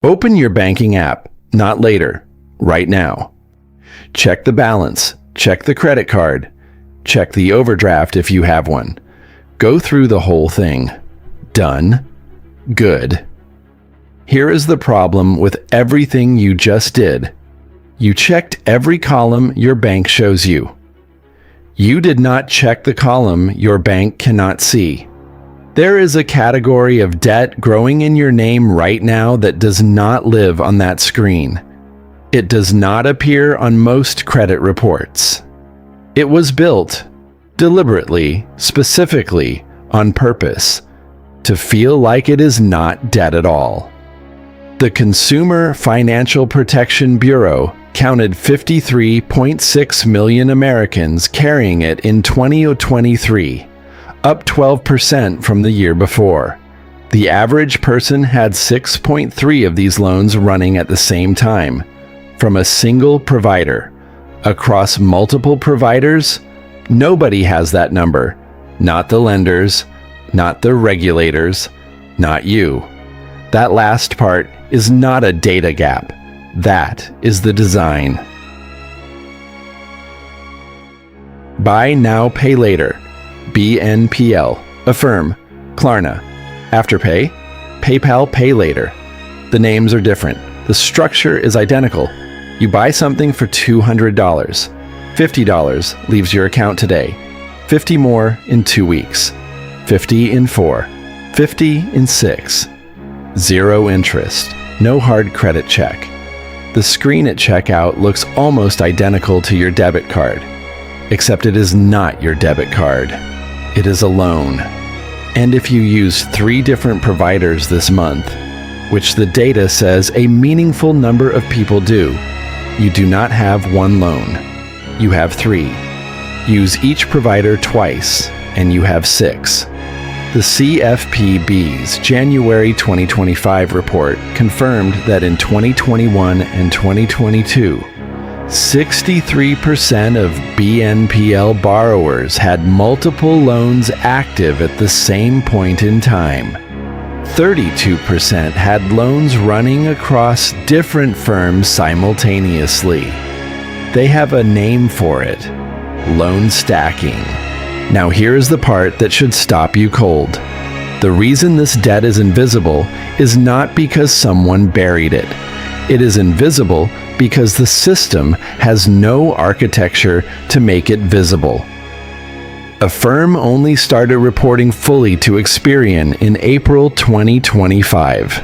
Open your banking app, not later, right now. Check the balance, check the credit card, check the overdraft if you have one. Go through the whole thing. Done. Good. Here is the problem with everything you just did. You checked every column your bank shows you. You did not check the column your bank cannot see. There is a category of debt growing in your name right now that does not live on that screen. It does not appear on most credit reports. It was built, deliberately, specifically, on purpose, to feel like it is not debt at all. The Consumer Financial Protection Bureau counted 53.6 million Americans carrying it in 2023. Up 12% from the year before. The average person had 6.3 of these loans running at the same time, from a single provider. Across multiple providers, nobody has that number. Not the lenders, not the regulators, not you. That last part is not a data gap. That is the design. Buy now, pay later. BNPL, Affirm, Klarna, Afterpay, PayPal Pay Later. The names are different. The structure is identical. You buy something for $200. $50 leaves your account today. 50 more in 2 weeks. 50 in 4. 50 in 6. Zero interest. No hard credit check. The screen at checkout looks almost identical to your debit card, except it is not your debit card. It is a loan. And if you use 3 different providers this month, which the data says a meaningful number of people do, you do not have 1 loan. You have 3. Use each provider twice, and you have 6. The CFPB's January 2025 report confirmed that in 2021 and 2022, 63% of BNPL borrowers had multiple loans active at the same point in time. 32% had loans running across different firms simultaneously. They have a name for it: loan stacking. Now here is the part that should stop you cold. The reason this debt is invisible is not because someone buried it. It is invisible because the system has no architecture to make it visible. Affirm only started reporting fully to Experian in April 2025.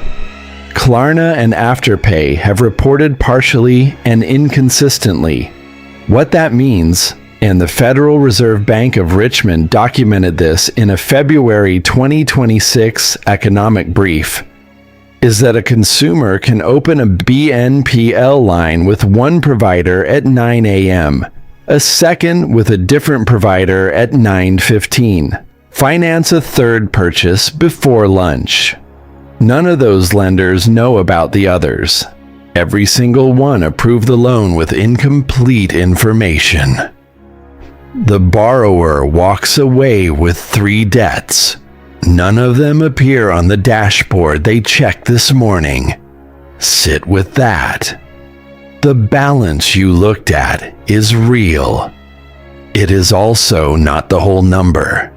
Klarna and Afterpay have reported partially and inconsistently. What that means, and the Federal Reserve Bank of Richmond documented this in a February 2026 economic brief, is that a consumer can open a BNPL line with one provider at 9 a.m., a second with a different provider at 9:15, finance a third purchase before lunch. None of those lenders know about the others. Every single one approved the loan with incomplete information. The borrower walks away with 3 debts. None of them appear on the dashboard they checked this morning. Sit with that. The balance you looked at is real. It is also not the whole number.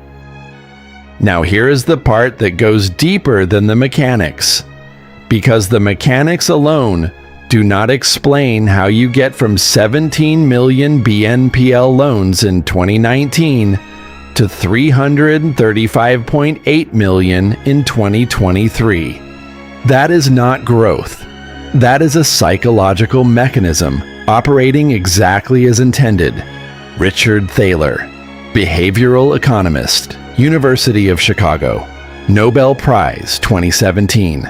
Now here is the part that goes deeper than the mechanics, because the mechanics alone do not explain how you get from 17 million BNPL loans in 2019 to 335.8 million in 2023. That is not growth. That is a psychological mechanism operating exactly as intended. Richard Thaler, behavioral economist, University of Chicago, Nobel Prize 2017,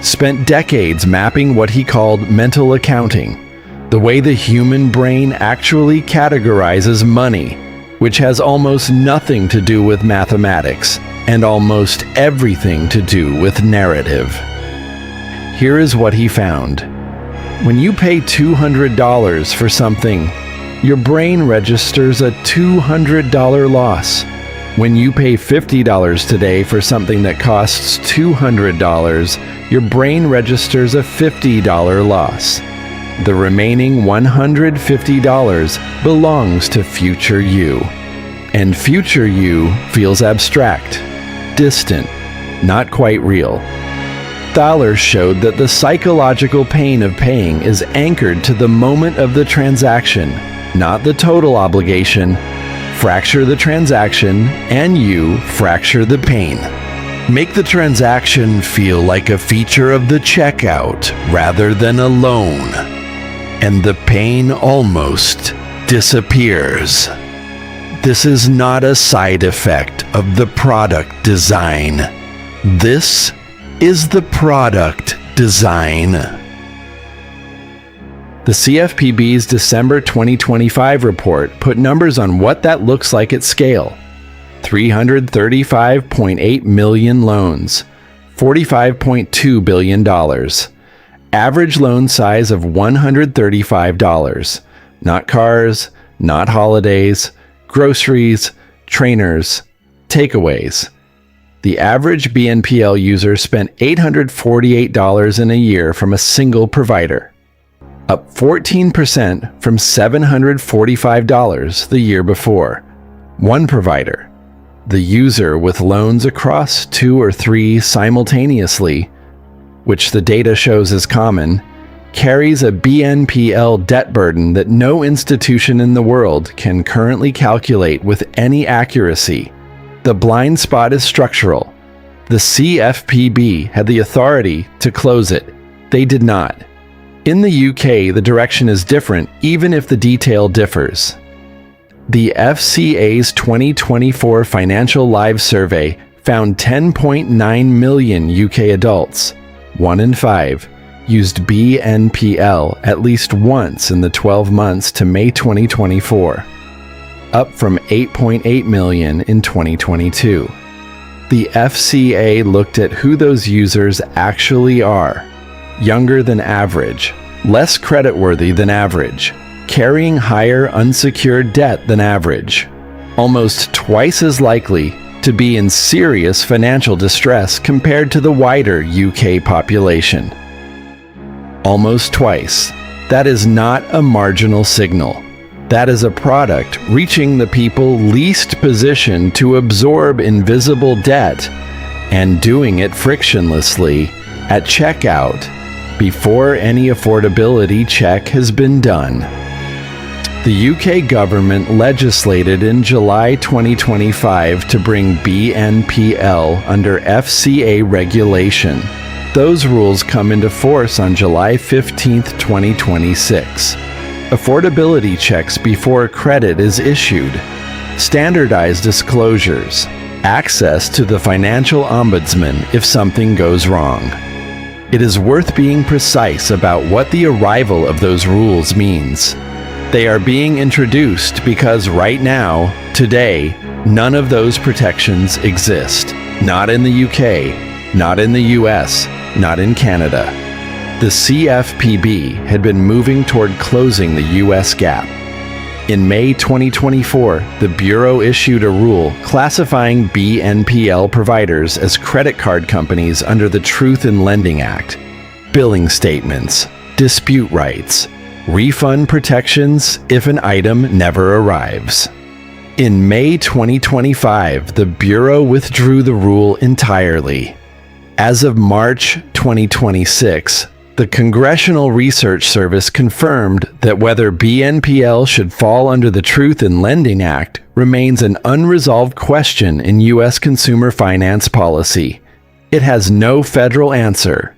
spent decades mapping what he called mental accounting, the way the human brain actually categorizes money, which has almost nothing to do with mathematics and almost everything to do with narrative. Here is what he found. When you pay $200 for something, your brain registers a $200 loss. When you pay $50 today for something that costs $200, your brain registers a $50 loss. The remaining $150 belongs to future you. And future you feels abstract, distant, not quite real. Thaler showed that the psychological pain of paying is anchored to the moment of the transaction, not the total obligation. Fracture the transaction, and you fracture the pain. Make the transaction feel like a feature of the checkout rather than a loan, and the pain almost disappears. This is not a side effect of the product design. This is the product design. The CFPB's December 2025 report put numbers on what that looks like at scale. 335.8 million loans, $45.2 billion. Average loan size of $135. Not cars, not holidays, groceries, trainers, takeaways. The average BNPL user spent $848 in a year from a single provider, up 14% from $745 the year before. One provider. The user with loans across 2 or 3 simultaneously, which the data shows is common, carries a BNPL debt burden that no institution in the world can currently calculate with any accuracy. The blind spot is structural. The CFPB had the authority to close it. They did not. In the UK, the direction is different, even if the detail differs. The FCA's 2024 Financial Lives Survey found 10.9 million UK adults, 1 in 5, used BNPL at least once in the 12 months to May 2024, up from 8.8 million in 2022. The FCA looked at who those users actually are: younger than average, less creditworthy than average, carrying higher unsecured debt than average, almost twice as likely to be in serious financial distress compared to the wider UK population. Almost twice. That is not a marginal signal. That is a product reaching the people least positioned to absorb invisible debt and doing it frictionlessly at checkout before any affordability check has been done. The UK government legislated in July 2025 to bring BNPL under FCA regulation. Those rules come into force on July 15, 2026. Affordability checks before credit is issued, standardized disclosures, access to the financial ombudsman if something goes wrong. It is worth being precise about what the arrival of those rules means. They are being introduced because right now, today, none of those protections exist. Not in the UK, not in the US, not in Canada. The CFPB had been moving toward closing the US gap. In May 2024, the Bureau issued a rule classifying BNPL providers as credit card companies under the Truth in Lending Act. Billing statements, dispute rights, refund protections if an item never arrives. In May 2025, the Bureau withdrew the rule entirely. As of March 2026, the Congressional Research Service confirmed that whether BNPL should fall under the Truth in Lending Act remains an unresolved question in U.S. consumer finance policy. It has no federal answer.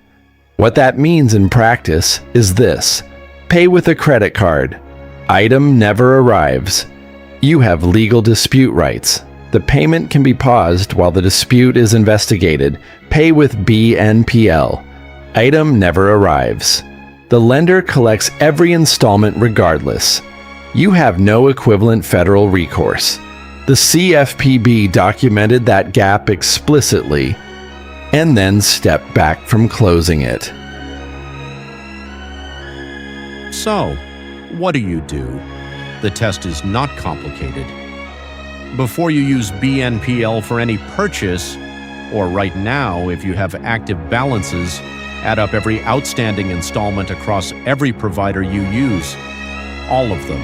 What that means in practice is this: pay with a credit card. Item never arrives. You have legal dispute rights. The payment can be paused while the dispute is investigated. Pay with BNPL. Item never arrives. The lender collects every installment regardless. You have no equivalent federal recourse. The CFPB documented that gap explicitly and then stepped back from closing it. So, what do? The test is not complicated. Before you use BNPL for any purchase, or right now if you have active balances, Add up every outstanding installment across every provider you use. All of them.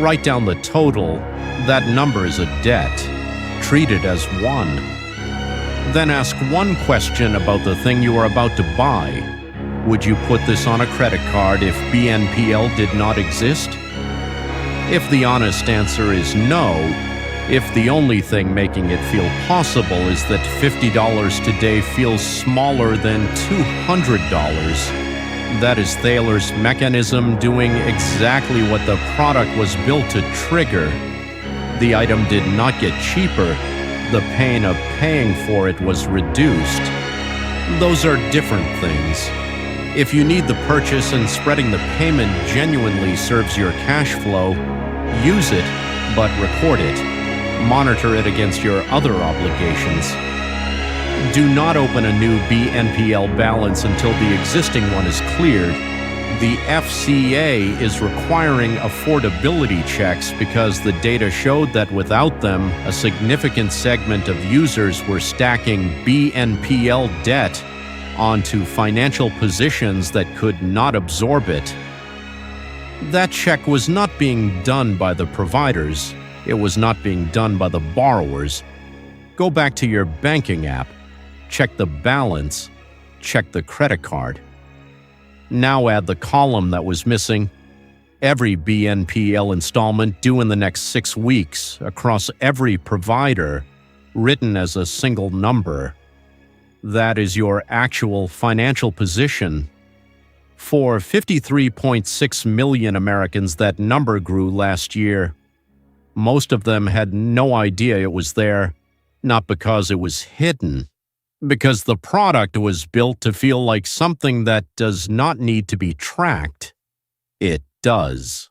Write down the total. That number is a debt. Treat it as one. Then ask one question about the thing you are about to buy. Would you put this on a credit card if BNPL did not exist? If the honest answer is no, if the only thing making it feel possible is that $50 today feels smaller than $200, that is Thaler's mechanism doing exactly what the product was built to trigger. The item did not get cheaper. The pain of paying for it was reduced. Those are different things. If you need the purchase and spreading the payment genuinely serves your cash flow, use it, but record it. Monitor it against your other obligations. Do not open a new BNPL balance until the existing one is cleared. The FCA is requiring affordability checks because the data showed that without them, a significant segment of users were stacking BNPL debt onto financial positions that could not absorb it. That check was not being done by the providers. It was not being done by the borrowers. Go back to your banking app. Check the balance. Check the credit card. Now add the column that was missing. Every BNPL installment due in the next 6 weeks across every provider, written as a single number. That is your actual financial position. For 53.6 million Americans, that number grew last year. Most of them had no idea it was there, not because it was hidden, because the product was built to feel like something that does not need to be tracked. It does.